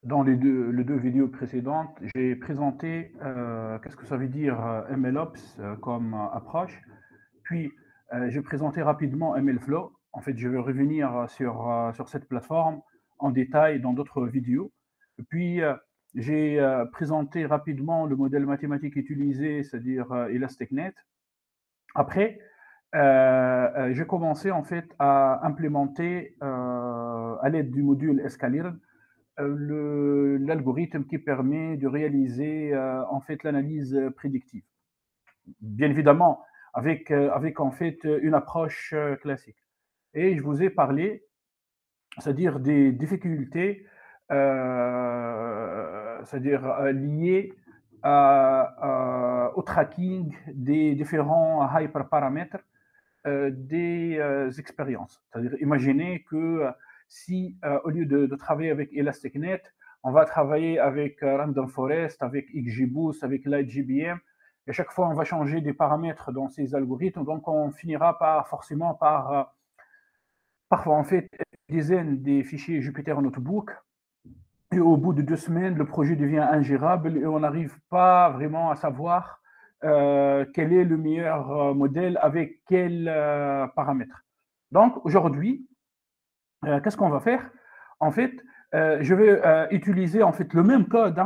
Dans les deux vidéos précédentes, j'ai présenté qu'est-ce que ça veut dire MLOps comme approche. Puis, j'ai présenté rapidement MLflow. En fait, je vais revenir sur cette plateforme en détail dans d'autres vidéos. Et puis, j'ai présenté rapidement le modèle mathématique utilisé, c'est-à-dire ElasticNet. Après, j'ai commencé en fait à implémenter à l'aide du module Escalirn l'algorithme qui permet de réaliser en fait l'analyse prédictive. Bien évidemment, avec en fait une approche classique. Et je vous ai parlé, c'est-à-dire des difficultés, c'est-à-dire liées au tracking des différents hyperparamètres des expériences. C'est-à-dire, imaginez que si au lieu de travailler avec ElasticNet, on va travailler avec Random Forest, avec XGBoost, avec LightGBM, et chaque fois on va changer des paramètres dans ces algorithmes, donc on finira par forcément par parfois en fait des dizaines des fichiers Jupyter Notebook, et au bout de 2 semaines, le projet devient ingérable et on n'arrive pas vraiment à savoir quel est le meilleur modèle avec quels paramètres. Donc aujourd'hui, qu'est-ce qu'on va faire? En fait, je vais utiliser en fait le même code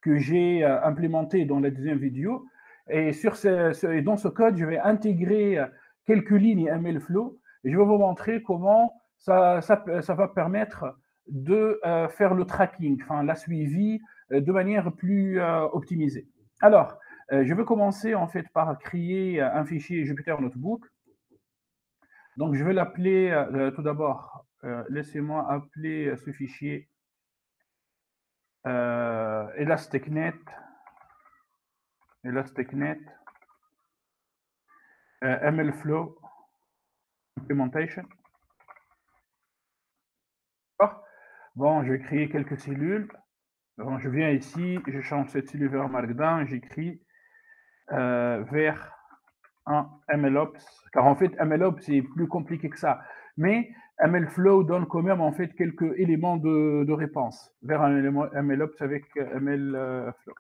que j'ai implémenté dans la deuxième vidéo. Et, et dans ce code, je vais intégrer quelques lignes MLflow et je vais vous montrer comment ça va permettre de faire le tracking, enfin la suivi de manière plus optimisée. Alors, je vais commencer en fait par créer un fichier Jupyter Notebook. Donc, je vais l'appeler tout d'abord. Laissez-moi appeler ce fichier ElasticNet, MLflow Implementation. Bon, je vais créer quelques cellules. Bon, je viens ici, je change cette cellule vers Markdown, j'écris vers un MLOps, car en fait, MLOps, c'est plus compliqué que ça. Mais MLflow donne quand même en fait quelques éléments de réponse vers un MLOps avec MLflow.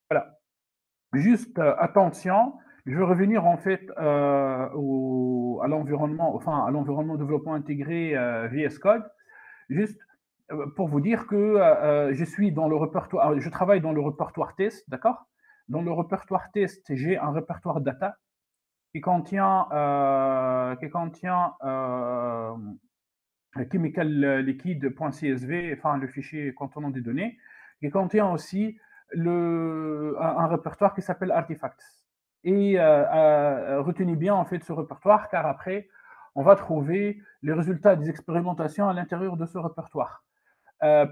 Voilà. Juste attention, je vais revenir en fait à l'environnement, enfin à l'environnement développement intégré VS Code. Juste pour vous dire que je suis dans le répertoire, je travaille dans le répertoire test, d'accord? Dans le répertoire test, j'ai un répertoire data qui contient chemical liquide.csv, enfin le fichier contenant des données, qui contient aussi un répertoire qui s'appelle artifacts. Et retenez bien en fait ce répertoire, car après, on va trouver les résultats des expérimentations à l'intérieur de ce répertoire.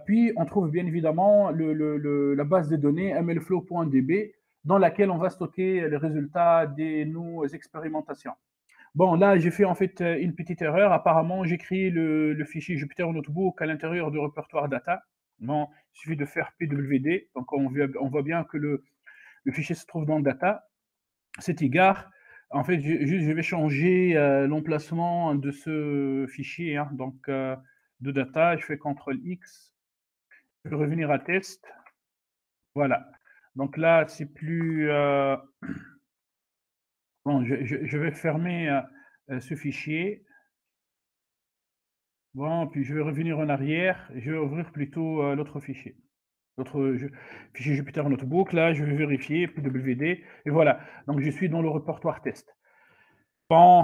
Puis, on trouve bien évidemment la base de données mlflow.db dans laquelle on va stocker les résultats de nos expérimentations. Bon, là, j'ai fait en fait une petite erreur. Apparemment, j'ai créé le fichier Jupyter Notebook à l'intérieur du répertoire data. Bon, il suffit de faire pwd. Donc, on voit bien que le fichier se trouve dans data. Cet égard, en fait, je vais changer l'emplacement de ce fichier. Donc, de data, je fais CTRL-X. Je vais revenir à test. Voilà. Donc là, c'est plus. Bon, je vais fermer ce fichier. Bon, puis je vais revenir en arrière. Je vais ouvrir plutôt l'autre fichier. L'autre fichier Jupyter Notebook. Là, je vais vérifier, pwd. Et voilà. Donc, je suis dans le répertoire test. Bon,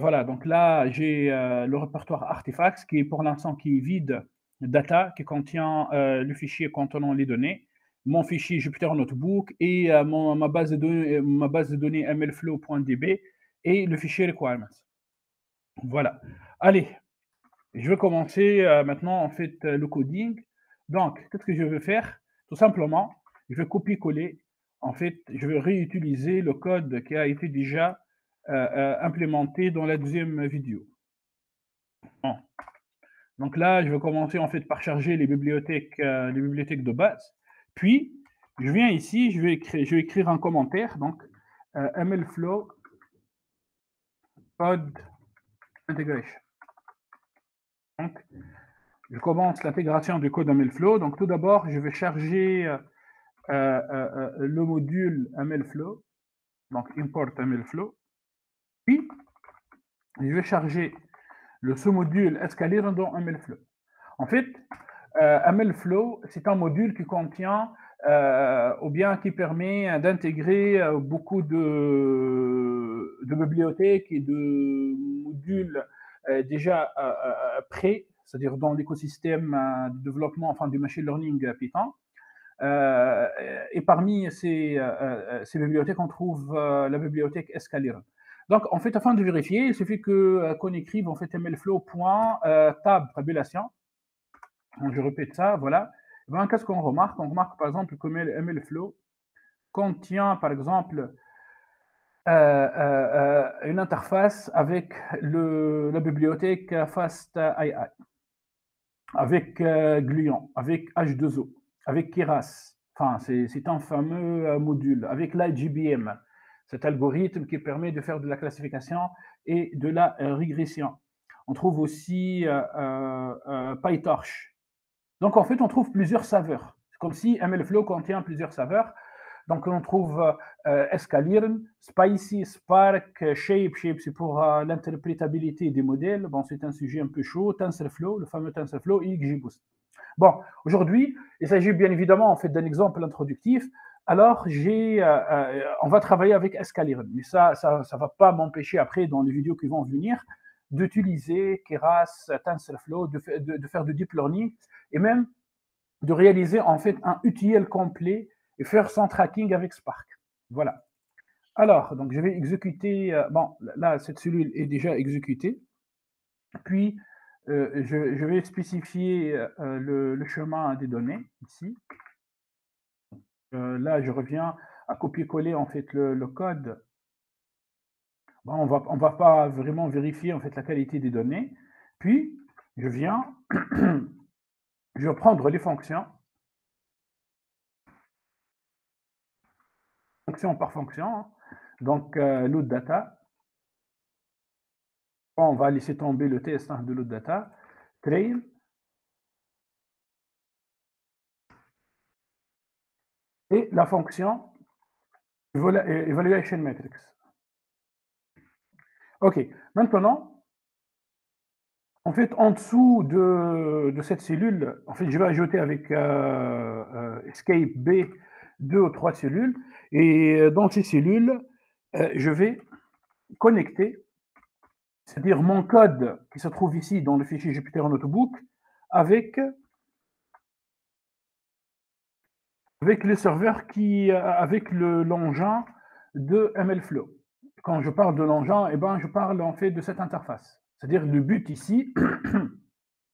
voilà. Donc là, j'ai le répertoire artifacts qui est pour l'instant qui est vide, data, qui contient le fichier contenant les données, mon fichier Jupyter Notebook et ma base de données mlflow.db et le fichier requirements. Voilà. Allez, je vais commencer maintenant en fait le coding. Donc, qu'est-ce que je vais faire? Tout simplement, je vais copier-coller. En fait, je vais réutiliser le code qui a été déjà implémenté dans la deuxième vidéo. Bon. Donc là, je vais commencer en fait par charger les bibliothèques de base. Puis, je viens ici, je vais écrire un commentaire. Donc, MLflow code integration. Donc, je commence l'intégration du code MLflow. Donc, tout d'abord, je vais charger le module MLflow, donc import MLflow. Puis, je vais charger le sous-module Escaliron dans MLflow. En fait, MLflow, c'est un module qui contient ou bien qui permet d'intégrer beaucoup de bibliothèques et de modules déjà prêts, c'est-à-dire dans l'écosystème de développement, enfin du machine learning Python. Et parmi ces bibliothèques, on trouve la bibliothèque Escaliron. Donc, en fait, afin de vérifier, il suffit qu'on écrive en fait mlflow.tab, tabulation. Donc, je répète ça, voilà. Ben, qu'est-ce qu'on remarque? On remarque par exemple que MLflow contient par exemple une interface avec la bibliothèque FastAI, avec Gluon, avec H2O, avec Keras. Enfin, c'est un fameux module, avec l'IGBM, cet algorithme qui permet de faire de la classification et de la régression. On trouve aussi PyTorch. Donc, en fait, on trouve plusieurs saveurs. C'est comme si MLflow contient plusieurs saveurs. Donc, on trouve Escaliron, Spicy, Spark, Shape. Shape, c'est pour l'interprétabilité des modèles. Bon, c'est un sujet un peu chaud. TensorFlow, le fameux TensorFlow et XGBoost. Bon, aujourd'hui, il s'agit bien évidemment en fait d'un exemple introductif. Alors, on va travailler avec Escaliron. Mais ça ne va pas m'empêcher après, dans les vidéos qui vont venir, d'utiliser Keras, TensorFlow, de faire du deep learning et même de réaliser en fait un UTL complet et faire son tracking avec Spark. Voilà. Alors, donc je vais exécuter, bon, là, cette cellule est déjà exécutée. Puis, je vais spécifier le chemin des données ici. Là, je reviens à copier-coller en fait le code. Bon, on va pas vraiment vérifier en fait la qualité des données. Puis, je viens, je vais prendre les fonctions, fonction par fonction. Hein. Donc, load data. On va laisser tomber le TS1 de load data. Trail. Et la fonction evaluation matrix. OK. Maintenant, en fait, en dessous de cette cellule, en fait, je vais ajouter avec escape B 2 ou 3 cellules. Et dans ces cellules, je vais connecter, c'est-à-dire mon code qui se trouve ici dans le fichier Jupyter Notebook, avec les serveurs avec l'engin de MLflow. Quand je parle de l'engin, eh ben, je parle en fait de cette interface. C'est-à-dire le but ici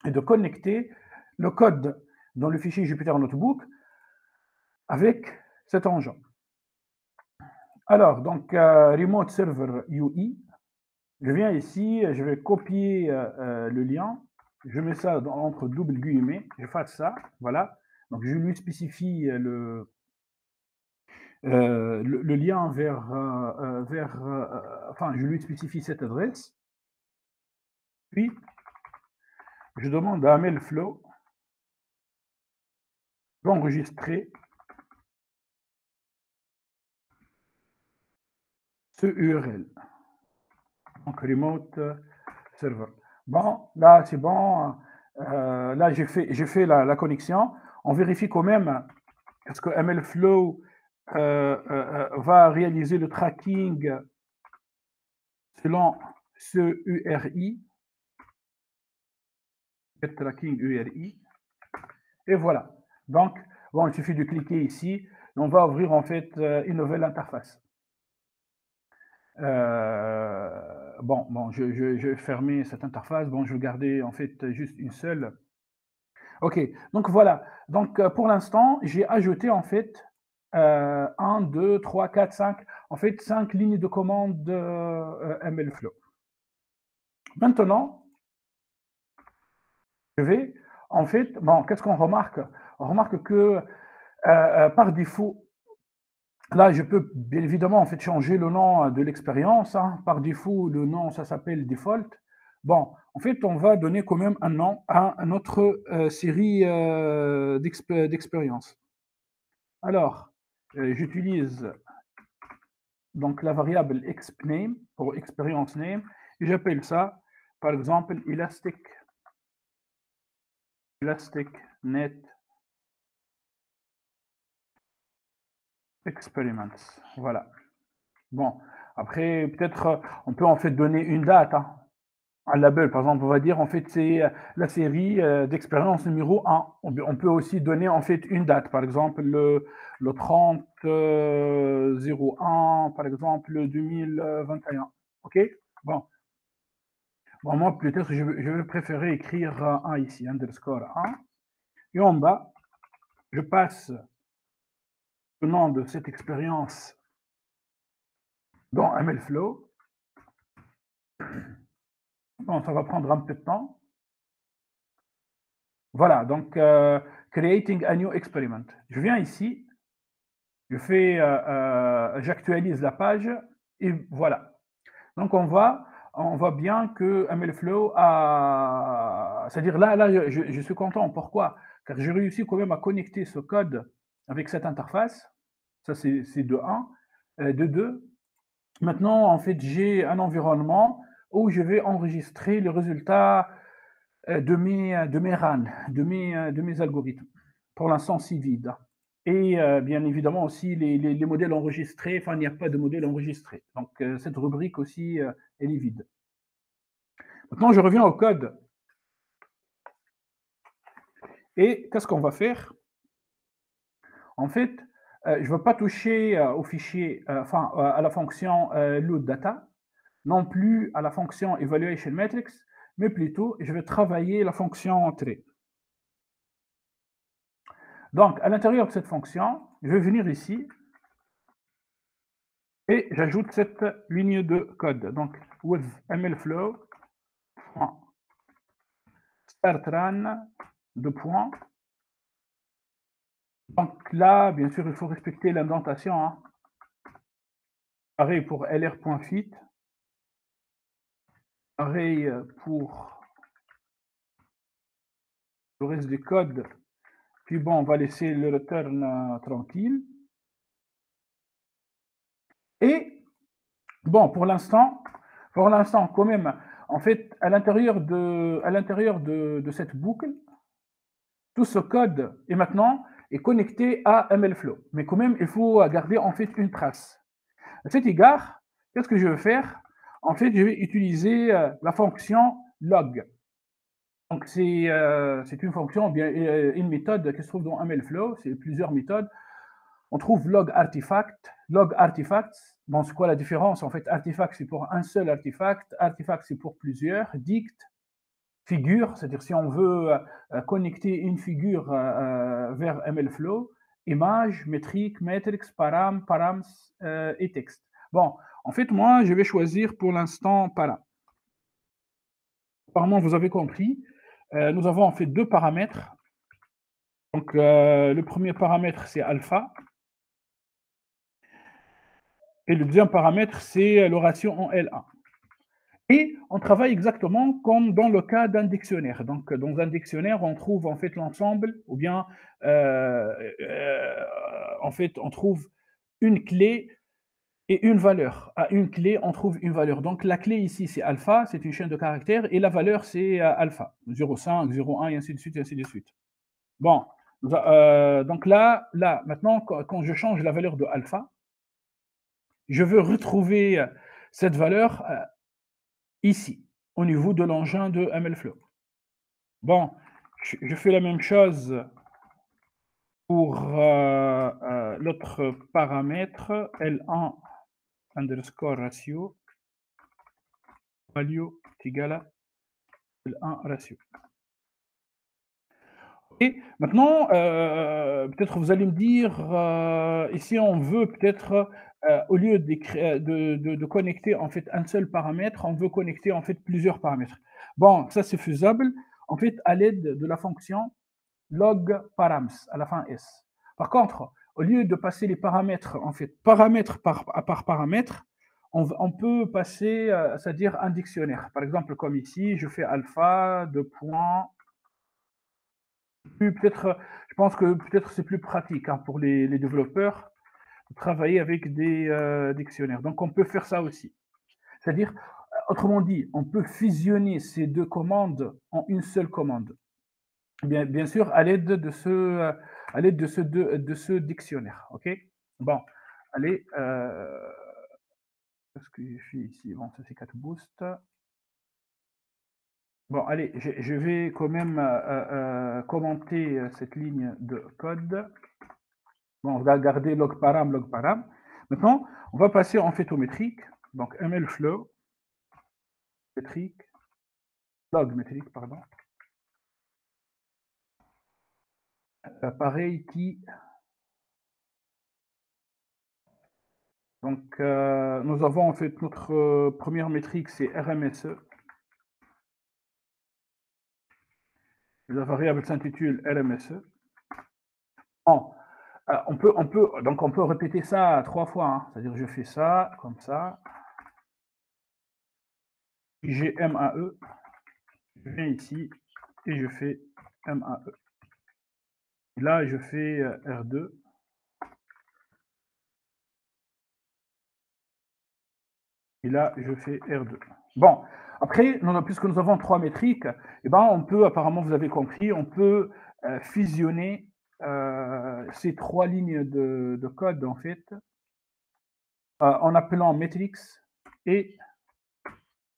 est de connecter le code dans le fichier Jupyter Notebook avec cet engin. Alors, donc, Remote Server UI, je viens ici, je vais copier le lien, je mets ça entre double guillemets, je fais ça, voilà. Donc, je lui spécifie le lien enfin, je lui spécifie cette adresse. Puis, je demande à MLflow d'enregistrer ce URL. Donc, remote server. Bon, là, c'est bon. Là, j'ai fait la connexion. On vérifie quand même, est-ce que MLflow va réaliser le tracking selon ce URI, tracking URI, et voilà. Donc, bon, il suffit de cliquer ici, et on va ouvrir en fait une nouvelle interface. Bon, je vais fermer cette interface. Bon, je vais garder en fait juste une seule. OK, donc voilà. Donc, pour l'instant, j'ai ajouté en fait 1, 2, 3, 4, 5, en fait 5 lignes de commande MLflow. Maintenant, je vais, en fait, bon, qu'est-ce qu'on remarque? On remarque que par défaut, là, je peux bien évidemment en fait changer le nom de l'expérience. Hein. Par défaut, le nom, ça s'appelle default. Bon, en fait, on va donner quand même un nom à notre série d'expériences. Alors, j'utilise donc la variable expName pour experience name et j'appelle ça, par exemple, Elastic.NET Experiments. Voilà. Bon, après, peut-être, on peut en fait donner une date, hein. Un label, par exemple, on va dire, en fait, c'est la série d'expérience numéro 1. On peut aussi donner, en fait, une date, par exemple, le 30 01, par exemple, 2021. OK? Bon, bon moi, peut-être, je vais préférer écrire 1 ici, underscore 1. Et en bas, je passe le nom de cette expérience dans MLflow. Bon, ça va prendre un peu de temps. Voilà, donc creating a new experiment. Je viens ici, j'actualise la page et voilà. Donc on voit bien que MLflow a, c'est-à-dire là, je suis content. Pourquoi? Car j'ai réussi quand même à connecter ce code avec cette interface. Ça c'est de 1, de 2. Maintenant, en fait, j'ai un environnement où je vais enregistrer le résultat de mes RAN, de mes algorithmes. Pour l'instant, c'est vide. Et bien évidemment aussi les modèles enregistrés, enfin, il n'y a pas de modèle enregistré. Donc, cette rubrique aussi, elle est vide. Maintenant, je reviens au code. Et qu'est-ce qu'on va faire? En fait, je ne veux pas toucher au fichier, à la fonction loadData, non plus à la fonction evaluationMetrics, mais plutôt, je vais travailler la fonction entrée. Donc, à l'intérieur de cette fonction, je vais venir ici et j'ajoute cette ligne de code. Donc, with MLflow, start run, deux points. Donc là, bien sûr, il faut respecter l'indentation. Hein. Pareil pour lr.fit. Pareil pour le reste du code. Puis bon, on va laisser le return tranquille. Et bon, pour l'instant, quand même, en fait, à l'intérieur de cette boucle, tout ce code est maintenant connecté à MLflow. Mais quand même, il faut garder en fait une trace. À cet égard, qu'est-ce que je vais faire? En fait, je vais utiliser la fonction log. Donc, c'est une fonction, bien une méthode qui se trouve dans MLflow. C'est plusieurs méthodes. On trouve log artifact, log artifacts. Bon, c'est quoi la différence? En fait, artifact, c'est pour un seul artefact. Artifact, c'est pour plusieurs. Dict, figure, c'est-à-dire si on veut connecter une figure vers MLflow, image, métrique, metrics, params et texte. Bon, en fait, moi, je vais choisir pour l'instant param. Apparemment, vous avez compris. Nous avons en fait deux paramètres. Donc, le premier paramètre, c'est alpha. Et le deuxième paramètre, c'est le ratio en L1. Et on travaille exactement comme dans le cas d'un dictionnaire. Donc, dans un dictionnaire, on trouve en fait l'ensemble, ou bien en fait, on trouve une clé et une valeur. À une clé, on trouve une valeur. Donc, la clé ici, c'est alpha, c'est une chaîne de caractères, et la valeur, c'est alpha, 0,5, 0,1, et ainsi de suite, et ainsi de suite. Bon, donc là, maintenant, quand je change la valeur de alpha, je veux retrouver cette valeur ici, au niveau de l'engin de MLflow. Bon, je fais la même chose pour l'autre paramètre, L1 underscore ratio, value égale à L1 ratio. Et maintenant, peut-être vous allez me dire, ici on veut peut-être, au lieu de connecter en fait un seul paramètre, on veut connecter en fait plusieurs paramètres. Bon, ça c'est faisable en fait à l'aide de la fonction log params à la fin s. Par contre, au lieu de passer les paramètres en fait paramètre par paramètre, on peut passer, c'est-à-dire un dictionnaire. Par exemple, comme ici, je fais alpha, 2 points, plus peut-être, je pense que peut-être c'est plus pratique, hein, pour les développeurs, de travailler avec des, dictionnaires. Donc on peut faire ça aussi. C'est-à-dire, autrement dit, on peut fusionner ces 2 commandes en une seule commande. Bien sûr, à l'aide de ce dictionnaire, OK? Bon, allez, qu'est-ce que j'ai fait ici? Bon, ça c'est 4 boosts. Bon, allez, je vais quand même, commenter, cette ligne de code. Bon, on va garder log param, log param. Maintenant, on va passer en fait au métrique. Donc MLflow, métrique, log métrique, pardon. Pareil qui, donc, nous avons en fait notre, première métrique, c'est RMSE. La variable s'intitule RMSE. Bon, on peut répéter ça 3 fois, hein. C'est-à-dire je fais ça, comme ça, j'ai MAE, je viens ici et je fais MAE. Là, je fais, R2 et là, je fais R2. Bon, après, puisque nous avons 3 métriques, eh ben, on peut apparemment, vous avez compris, on peut, fusionner, ces 3 lignes de code, en fait, en appelant metrics et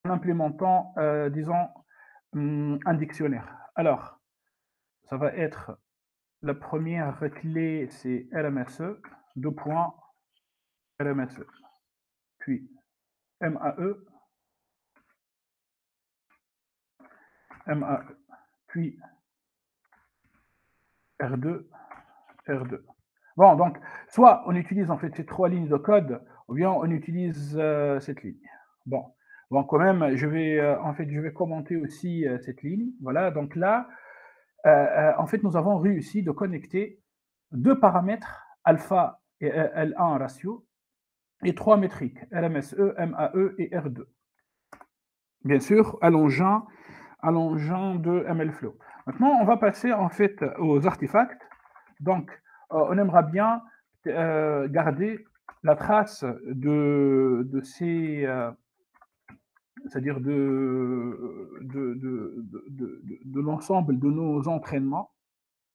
en implémentant, disons, un dictionnaire. Alors, ça va être la première clé, c'est RMSE, 2 points, RMSE, puis MAE, MAE, puis R2, R2. Bon, donc, soit on utilise en fait ces 3 lignes de code, ou bien on utilise, cette ligne. Bon, quand même, en fait, je vais commenter aussi, cette ligne. Voilà, donc là, en fait, nous avons réussi de connecter 2 paramètres, alpha et L1 ratio, et 3 métriques, RMSE, MAE et R2. Bien sûr, allongeant de MLflow. Maintenant, on va passer en fait aux artefacts. Donc, on aimerait bien, garder la trace de ces, c'est-à-dire de l'ensemble de nos entraînements,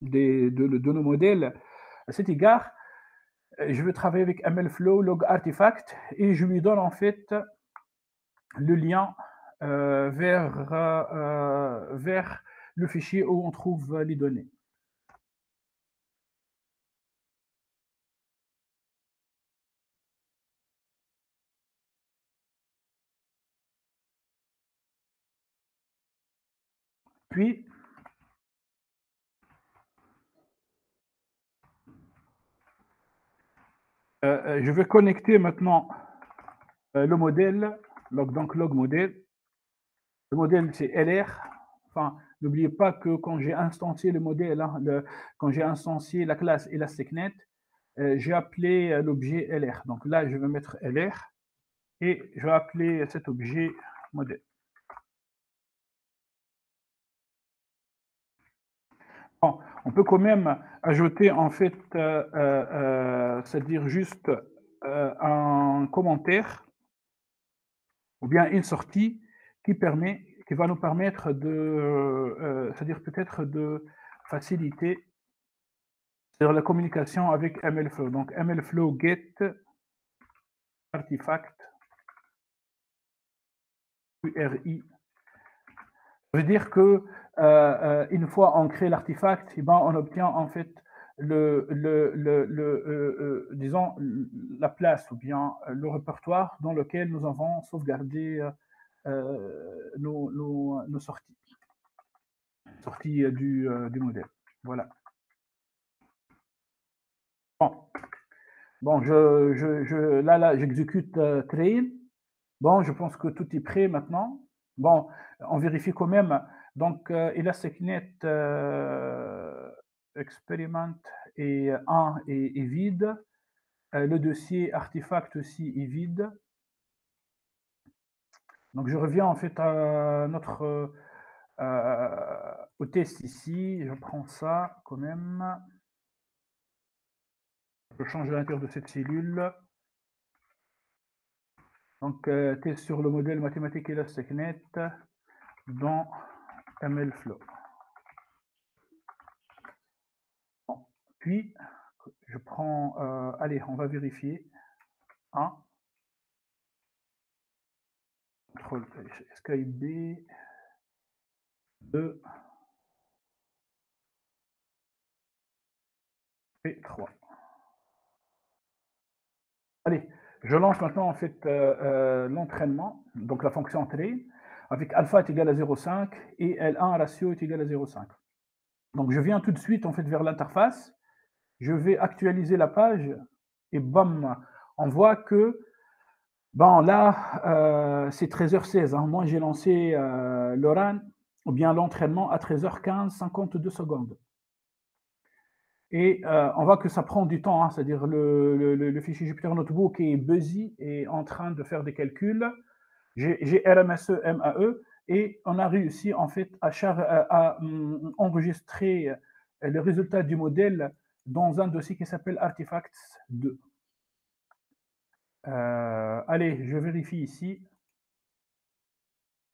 de nos modèles. À cet égard, je vais travailler avec MLflow log artifact et je lui donne en fait le lien, vers le fichier où on trouve les données. Puis, je vais connecter maintenant, le modèle, donc log modèle. Le modèle, c'est LR. Enfin, n'oubliez pas que quand j'ai instancié le modèle, hein, quand j'ai instancié la classe ElasticNet, j'ai appelé, l'objet LR. Donc là, je vais mettre LR et je vais appeler cet objet modèle. Bon, on peut quand même ajouter en fait, c'est-à-dire juste, un commentaire ou bien une sortie qui va nous permettre de, c'est-à-dire peut-être de faciliter sur la communication avec MLflow. Donc MLflow get artifact URI. Ça veut dire que, une fois on crée l'artefact, eh ben, on obtient en fait disons, la place ou bien le répertoire dans lequel nous avons sauvegardé, nos sorties du modèle. Voilà. Bon, bon là, j'exécute train. Bon, je pense que tout est prêt maintenant. Bon, on vérifie quand même. Donc, ElasticNet experiment et 1 est vide. Le dossier artefact aussi est vide. Donc je reviens en fait à notre, au test ici. Je prends ça quand même. Je change la nature de cette cellule. Donc, test sur le modèle mathématique ElasticNet dans MLflow. Bon. Puis, je prends, allez, on va vérifier. 1, contrôle escape B, 2 et 3. Allez, je lance maintenant en fait l'entraînement, donc la fonction train, avec alpha est égal à 0,5 et L1 ratio est égal à 0,5. Donc je viens tout de suite en fait vers l'interface, je vais actualiser la page et bam, on voit que bon là c'est 13h16. Hein. Moi j'ai lancé le run ou bien l'entraînement à 13h15, 52 secondes. Et on voit que ça prend du temps, hein, c'est-à-dire le fichier Jupyter Notebook est busy et en train de faire des calculs. J'ai RMSE, MAE, et on a réussi en fait à enregistrer le résultat du modèle dans un dossier qui s'appelle Artifacts 2. Allez, je vérifie ici.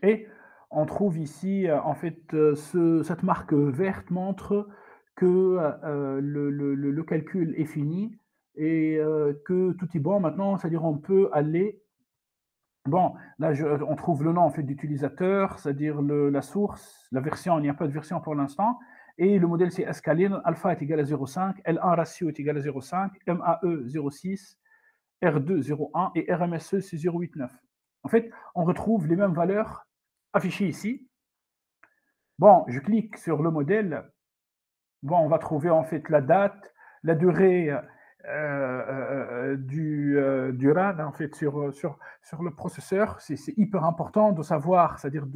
Et on trouve ici, en fait, cette marque verte montre que le calcul est fini et que tout est bon maintenant, c'est-à-dire on peut aller. Bon, là, on trouve le nom en fait d'utilisateur, c'est-à-dire la source, la version, il n'y a pas de version pour l'instant, et le modèle c'est Escalene, alpha est égal à 0,5, L1 ratio est égal à 0,5, MAE 0,6, R2 0,1 et RMSE c'est 0,89. En fait, on retrouve les mêmes valeurs affichées ici. Bon, je clique sur le modèle. Bon, on va trouver en fait la date, la durée du RAN en fait sur le processeur. C'est hyper important de savoir, c'est-à-dire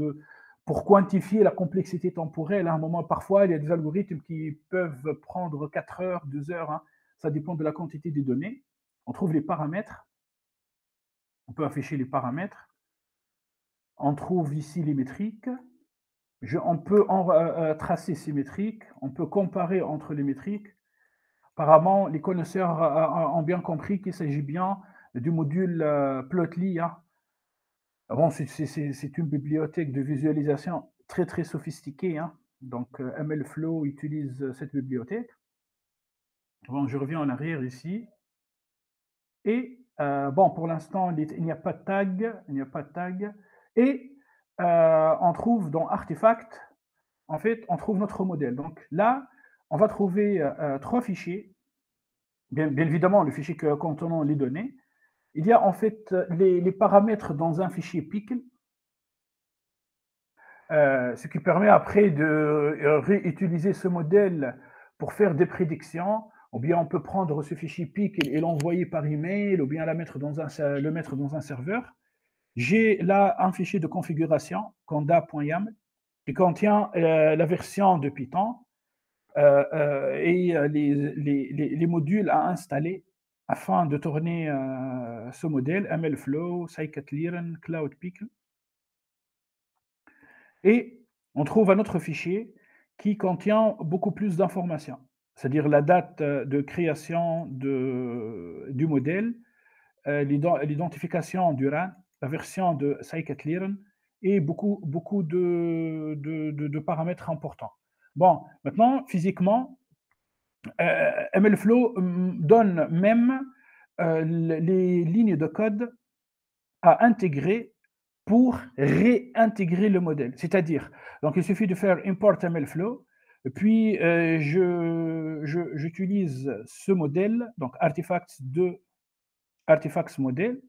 pour quantifier la complexité temporelle. À un moment, parfois, il y a des algorithmes qui peuvent prendre 4 heures, 2 heures. Hein. Ça dépend de la quantité des données. On trouve les paramètres. On peut afficher les paramètres. On trouve ici les métriques. On peut tracer ces métriques. On peut comparer entre les métriques. Apparemment, les connaisseurs ont bien compris qu'il s'agit bien du module Plotly. Hein. Bon, c'est une bibliothèque de visualisation très très sophistiquée. Hein. Donc, MLflow utilise cette bibliothèque. Bon, je reviens en arrière ici. Et bon, pour l'instant, il n'y a pas de tag. Il n'y a pas de tag. Et on trouve dans Artefact, en fait, on trouve notre modèle. Donc là, on va trouver 3 fichiers. Bien évidemment, le fichier contenant les données. Il y a en fait les paramètres dans un fichier Pickle, ce qui permet après de réutiliser ce modèle pour faire des prédictions. Ou bien on peut prendre ce fichier Pickle et l'envoyer par email, ou bien le mettre dans un serveur. J'ai là un fichier de configuration, conda.yaml, qui contient la version de Python et les modules à installer afin de tourner ce modèle, MLflow, scikit-learn, cloudpeak. Et on trouve un autre fichier qui contient beaucoup plus d'informations, c'est-à-dire la date de création du modèle, l'identification du RAN, la version de scikit-learn et beaucoup de paramètres importants. Bon, maintenant, physiquement, MLflow donne même les lignes de code à intégrer pour réintégrer le modèle. C'est-à-dire, donc il suffit de faire import MLflow, puis j'utilise ce modèle, donc artifacts modèle,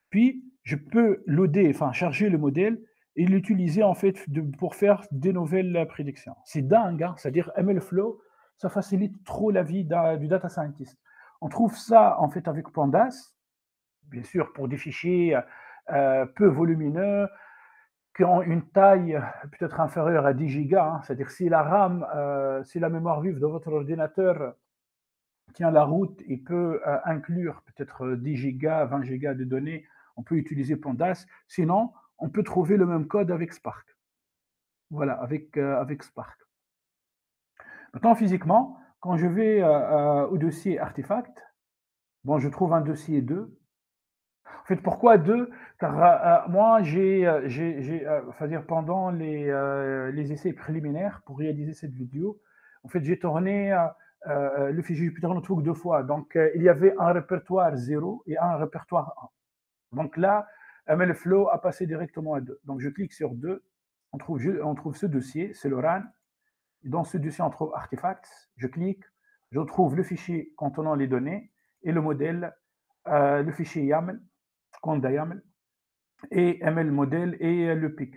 puis je peux loader, enfin charger le modèle et l'utiliser en fait pour faire des nouvelles prédictions. C'est dingue, hein, c'est-à-dire MLflow, ça facilite trop la vie du data scientist. On trouve ça en fait avec Pandas, bien sûr pour des fichiers peu volumineux, qui ont une taille peut-être inférieure à 10 gigas, hein, c'est-à-dire si la RAM, si la mémoire vive de votre ordinateur tient la route et peut inclure peut-être 10 gigas, 20 gigas de données, on peut utiliser Pandas. Sinon, on peut trouver le même code avec Spark. Voilà, avec Spark. Maintenant, physiquement, quand je vais au dossier artefact, bon, je trouve un dossier 2. En fait, pourquoi 2? Car moi, enfin dire, pendant les essais préliminaires pour réaliser cette vidéo, en fait, j'ai tourné le fichier Jupyter Notebook 2 fois. Donc, il y avait un répertoire 0 et un répertoire 1. Donc là, MLflow a passé directement à 2. Donc, je clique sur 2, on trouve ce dossier, c'est le RAN. Dans ce dossier, on trouve Artifacts, je clique, je trouve le fichier contenant les données et le modèle, le fichier YAML, conda YAML, et ML modèle et le pic.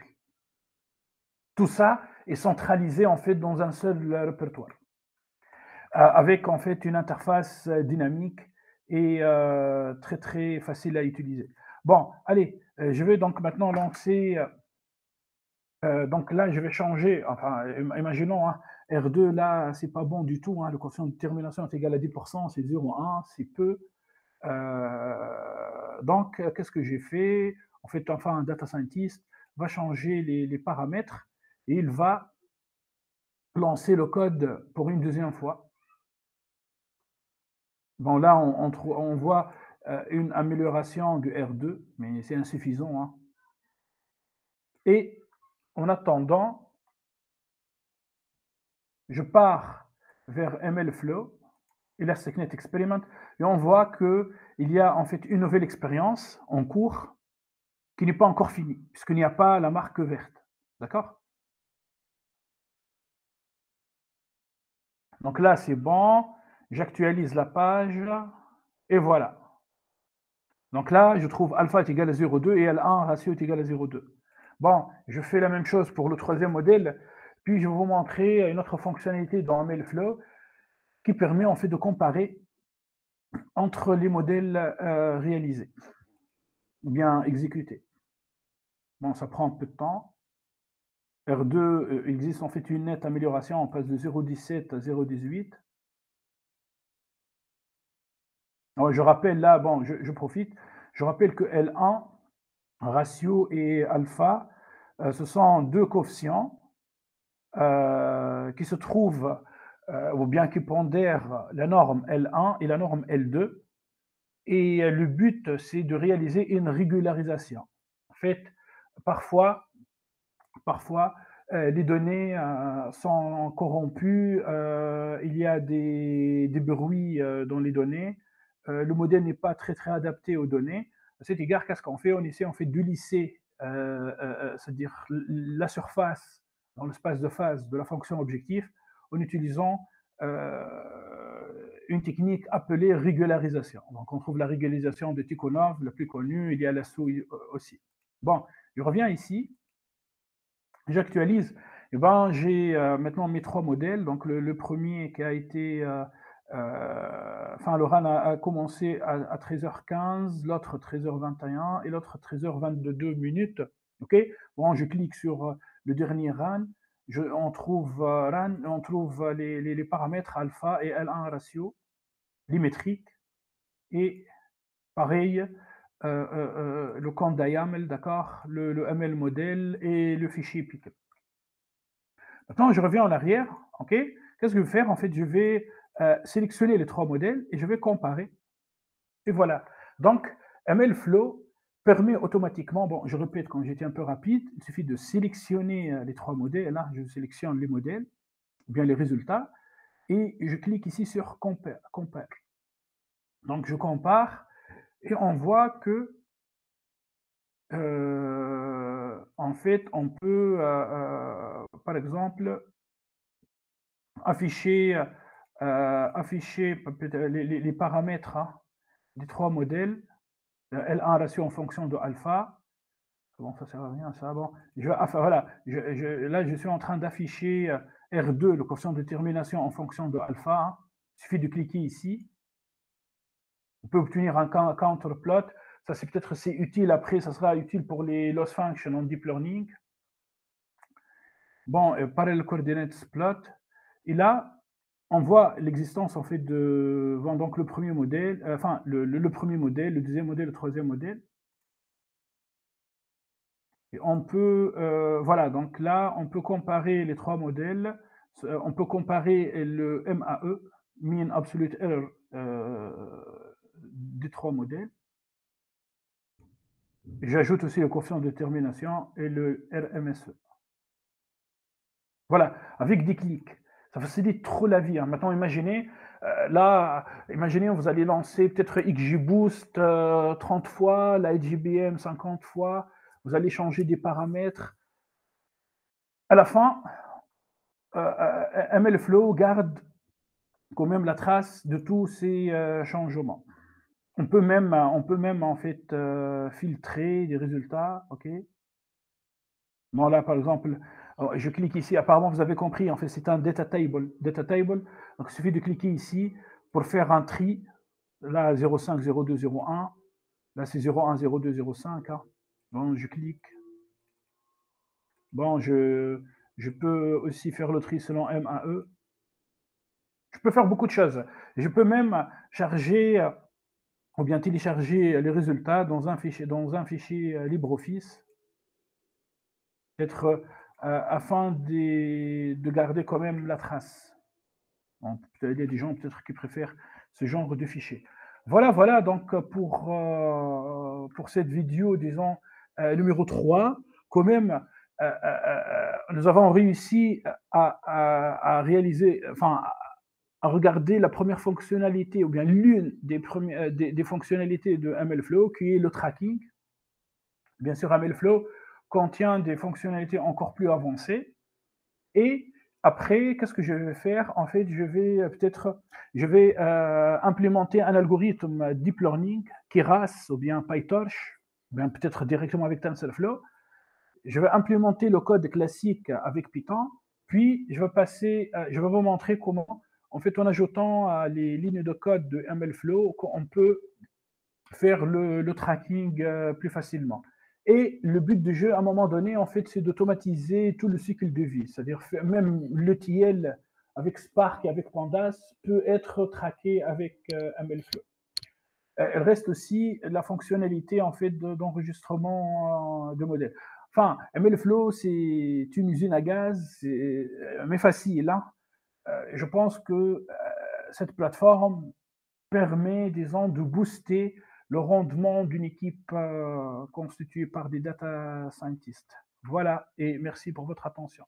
Tout ça est centralisé en fait dans un seul répertoire, avec en fait une interface dynamique et très très facile à utiliser. Bon, allez, je vais donc maintenant lancer. Donc là, je vais changer. Enfin, imaginons, hein, R2, là, c'est pas bon du tout. Hein, le quotient de termination est égal à 10%, c'est 0,1, c'est peu. Donc, qu'est-ce que j'ai fait? En fait, enfin, un data scientist va changer les paramètres et il va lancer le code pour une deuxième fois. Bon, là, on voit une amélioration du R2, mais c'est insuffisant. Hein. Et en attendant, je pars vers MLflow, Elasticnet Experiment, et on voit qu'il y a en fait une nouvelle expérience en cours qui n'est pas encore finie, puisqu'il n'y a pas la marque verte. D'accord? Donc là, c'est bon, j'actualise la page, et voilà. Donc là, je trouve alpha est égal à 0,2 et L1 ratio est égal à 0,2. Bon, je fais la même chose pour le troisième modèle, puis je vais vous montrer une autre fonctionnalité dans MLflow qui permet en fait de comparer entre les modèles réalisés ou bien exécutés. Bon, ça prend un peu de temps. R2 existe en fait une nette amélioration, on passe de 0,17 à 0,18. Je rappelle là, bon, je profite, je rappelle que L1, ratio et alpha, ce sont deux coefficients qui se trouvent, ou bien qui pondèrent la norme L1 et la norme L2. Et le but, c'est de réaliser une régularisation. En fait, parfois les données sont corrompues, il y a des bruits dans les données, le modèle n'est pas très très adapté aux données. À cet égard, qu'est-ce qu'on fait? On essaie en fait de lisser, c'est-à-dire la surface dans l'espace de phase de la fonction objectif en utilisant une technique appelée régularisation. Donc on trouve la régularisation de Tikhonov, la plus connue, il y a la souille aussi. Bon, je reviens ici. J'actualise. Et ben, j'ai maintenant mes trois modèles. Donc, le premier qui a été. Enfin, le RAN a commencé à 13h15, l'autre 13h21 et l'autre 13h22 minutes. OK? Bon, je clique sur le dernier RAN. On trouve, on trouve les paramètres alpha et L1 ratio, les métriques. Et pareil, le conda YAML, d'accord, le ML modèle et le fichier Pickle. Maintenant, je reviens en arrière, ok? Qu'est-ce que je vais faire? En fait, je vais sélectionner les trois modèles et je vais comparer. Et voilà. Donc, MLflow permet automatiquement, bon, je répète, quand j'étais un peu rapide, il suffit de sélectionner les trois modèles. Là, je sélectionne les modèles, ou bien les résultats, et je clique ici sur Compare. Donc, je compare et on voit que en fait, on peut, par exemple, afficher, afficher les paramètres hein, des trois modèles, L1 ratio en fonction de alpha. Bon, ça sert à rien, ça. Bon, enfin, voilà, là, je suis en train d'afficher R2, le quotient de termination en fonction de alpha. Hein. Il suffit de cliquer ici. On peut obtenir un counterplot. Ça, c'est peut-être utile après, ça sera utile pour les loss functions en deep learning. Bon, parallel coordinates plot. Et là, on voit l'existence en fait de donc le premier modèle, enfin le premier modèle, le deuxième modèle, le troisième modèle. Et on peut, voilà, donc là, on peut comparer les 3 modèles. On peut comparer le MAE, Mean Absolute Error, des 3 modèles. J'ajoute aussi le coefficient de termination et le RMSE. Voilà, avec des clics. Ça facilite trop la vie, hein. Maintenant, imaginez, là, imaginez, vous allez lancer peut-être XGBoost 30 fois, la HGBM 50 fois, vous allez changer des paramètres. À la fin, MLflow garde quand même la trace de tous ces changements. On peut même en fait filtrer des résultats, ok. Bon là par exemple, je clique ici. Apparemment vous avez compris. En fait c'est un data table. Data table. Donc il suffit de cliquer ici pour faire un tri. Là 05, 02, 01. Là c'est 01, 02, 05. Hein. Bon je clique. Bon je peux aussi faire le tri selon MAE. Je peux faire beaucoup de choses. Je peux même charger ou bien télécharger les résultats dans un fichier LibreOffice, peut-être afin de garder quand même la trace. Donc, il y a des gens peut-être qui préfèrent ce genre de fichier. Voilà, voilà, donc pour cette vidéo, disons, numéro 3, quand même, nous avons réussi à réaliser, enfin, à regarder la première fonctionnalité, ou bien l'une des fonctionnalités de MLflow, qui est le tracking. Bien sûr, MLflow contient des fonctionnalités encore plus avancées. Et après, qu'est-ce que je vais faire? En fait, je vais implémenter un algorithme deep learning, Keras ou bien PyTorch, ou bien peut-être directement avec TensorFlow. Je vais implémenter le code classique avec Python, puis je vais vous montrer comment, en fait, en ajoutant les lignes de code de MLflow, on peut faire le tracking plus facilement. Et le but du jeu, à un moment donné, en fait, c'est d'automatiser tout le cycle de vie. C'est-à-dire même l'ETL avec Spark et avec Pandas peut être traqué avec MLflow. Il reste aussi la fonctionnalité en fait d'enregistrement de modèles. Enfin, MLflow, c'est une usine à gaz, mais facile. Hein. Je pense que cette plateforme permet, disons, de booster le rendement d'une équipe constituée par des data scientists. Voilà, et merci pour votre attention.